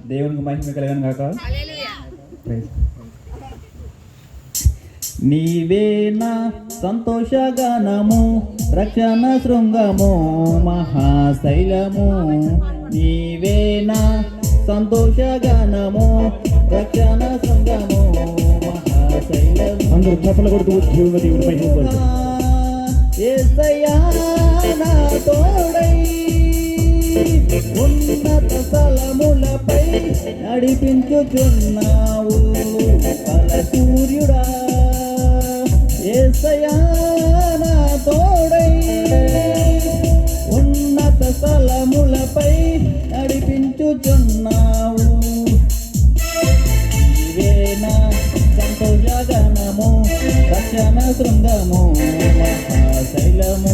దేవునికి మహిమ కలగను గాక. నీవేనా సంతోషగానము, రక్షణ శృంగము, మహాశైలము. నీవేనా సంతోషగానము, రక్షణ శృంగము, మహాశైలము. అందరూ చప్పలు కొడుతూ దేవుని మహిమ యేసయ్యా నా తోడై ఉన్నత స్థలములపై నడిపించుచున్నావు బల సూర్యుడా. యేసయ్యా నా తోడై ఉన్నత స్థలములపై నడిపించుచున్నావు. నీవేనా సంతోషగానము, రక్షణ శృంగము, మహాశైలము.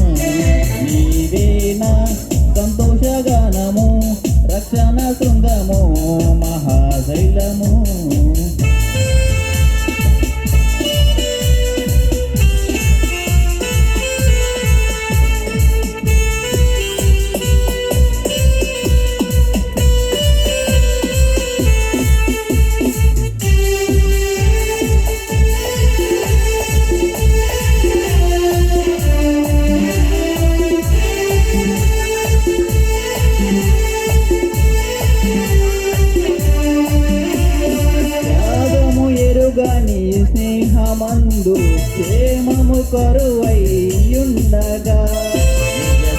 నీవేనా సంతోషగానము, రక్షణ శృంగము, మహాశైలము. నీ స్నేహమందు క్షేమము కరువైయుండగా,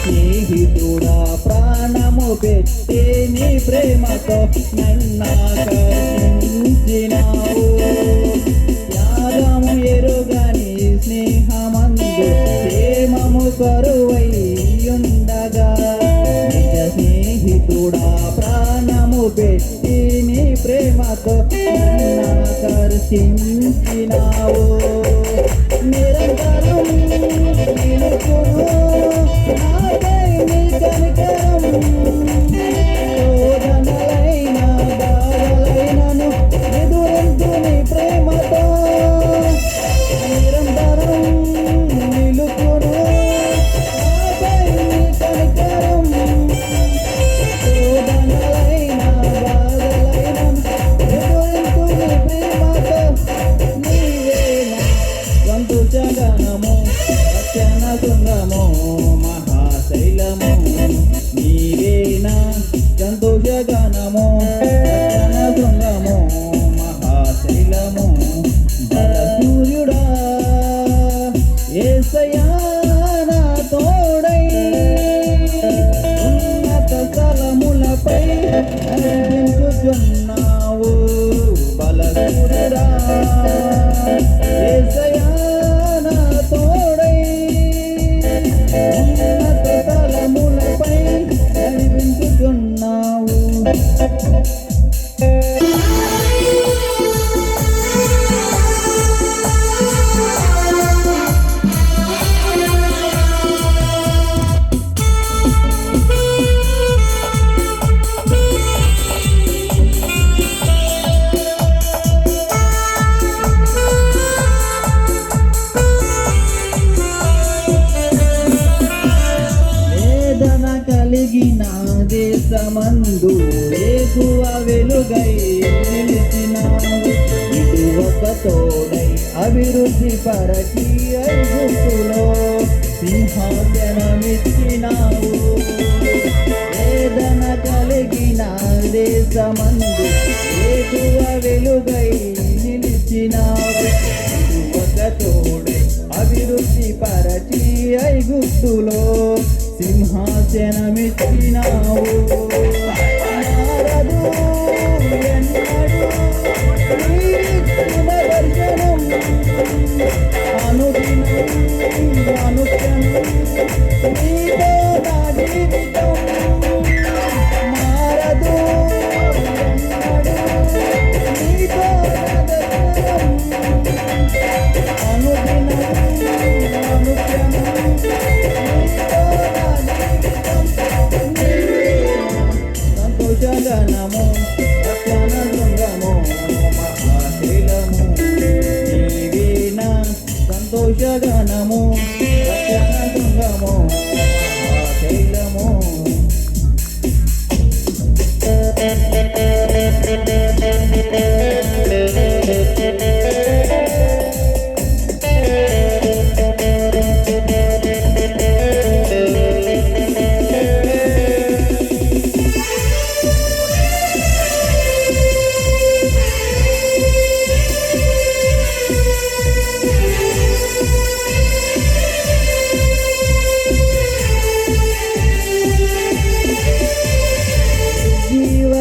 స్నేహితుడా ప్రాణము పెట్టే నీ ప్రేమతో నన్నాకర్షించినావు. త్యాగము ఎరుగని స్నేహమందు క్షేమము కరువైయుండగా, నిజ స్నేహితుడా ప్రాణము పెట్టి నీ ప్రేమతో నన్నాకర్షించినావు. నిరంతరం నిలుచును నాకై నీ కనికరం, శోధనలైన బాధలైనను ఎదురించు నీ ప్రేమతో. నిరంతరం నిలుచును నాకై నీ కనికరం, శోధనలైన బాధలైనను ఎదురించు నీ ప్రేమతో. నీవేనా సంతోషగానము, రక్షణ శృంగము, మహాశైలము. నీవేనా సంతోషగానము, రక్షణ శృంగము, మహాశైలము. బల సూర్యుడా యేసయ్యా నా తోడై ఉన్నత స్థలములపై నడిపించుచున్నావు బల సూర్యుడా. యేసయ్యా నా తోడై ఉన్నత స్థలములపై నడిపించుచున్నావు. వేదన కలిగిన దేశమందు యేసువ వెలుగై నిలిచినావు. ఇటువక తోడై అభివృద్ధి పరచి ఐగుప్తులో సింహాసనమిచ్చినావు. వేదన కలిగిన దేశమందు యేసువ వెలుగై నిలిచినావు. ఇటువక తోడై అభివృద్ధి పరచి ఐగుప్తులో సింహాసనమిచ్చినావు. మారదు ఎన్నడూ నీరిచ్చిన దర్శనం, అనుదినం అనుక్షణం నీతో నా జీవితం. మారదు ఎన్నడూ నీతో నా దర్శనం, అనుదినం అనుక్షణం నీతో నా జీవితం. సంతోషగానము, రక్షణ శృంగము, మహాశైలము. నీవేనా సంతోషగానము, రక్షణ శృంగము, మహాశైలము.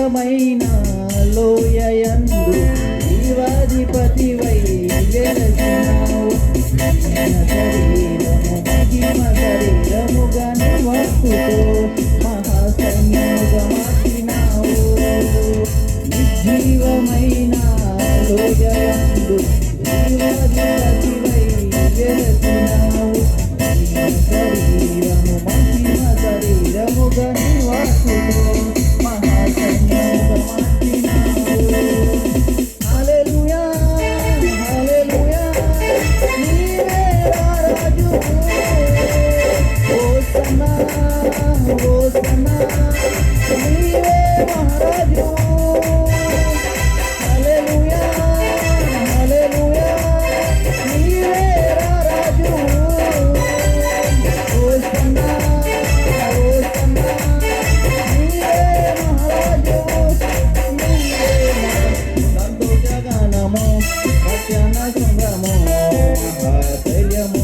నిర్జీవమైన లోయయందు జీవాధిపతివై వెలసినావు. శరీరము మహిమ శరీరముగా నివాసుతో మహాసైన్యముగా మార్చినావు. నిర్జీవమైన లోయయందు జీవాధిపతివై వెలసినావు. శరీరము మహిమ శరీరముగా నివాసుతో మహాసైన్యముగా మార్చినావు. హల్లెలూయా హల్లెలూయా నీవే రాజు. హోసన్నా హోసన్నా నీవే మహారాజు. హల్లెలూయా హల్లెలూయా నీవే రాజు. హోసన్నా హోసన్నా నీవే మహారాజు. నీవే సంతోషగానము రక్షణ శృంగము మహాశైలము.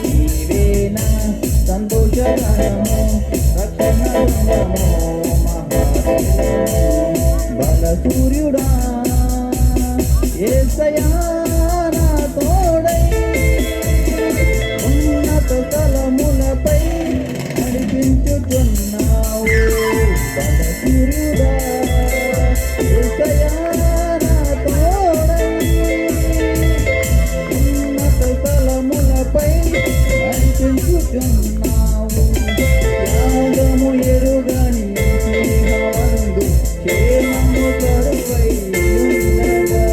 నీవేనా సంతోషగానము రక్షణ శృంగము మహాశైలము. బల సూర్యుడా యేసయ్యా నా తోడై ఉన్నత స్థలములపై నడిపించుచున్నావు. బల సూర్యుడా యేసయ్యా నా తోడై ఉన్నత స్థలములపై నడిపించుచున్నావు. యాగము ఎరుగని స్నేహమందు క్షేమము కరువై ఉండగా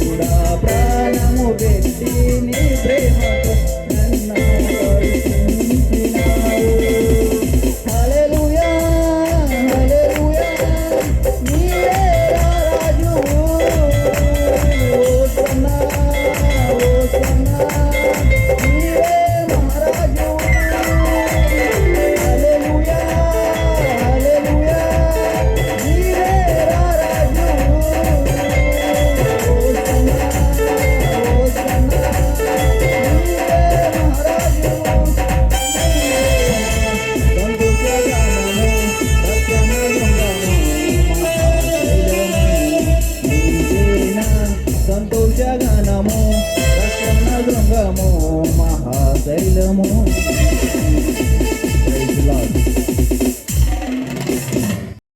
కూడా ప్రాణము పెట్టి నీ ప్రేమతో నన్ను కరుణించినావు. హల్లెలూయా హల్లెలూయా నీవే రాజు. హోసన్నా హోసన్నా నీవే మహారాజు. హల్లెలూయా హల్లెలూయా నీవే రాజు. హోసన్నా హోసన్నా నీవే మహారాజు. సంతోషగానము రక్షణ శృంగము మహాశైలము. నీవేనా సంతోషగానము రక్షణ శృంగము మహాశైలము.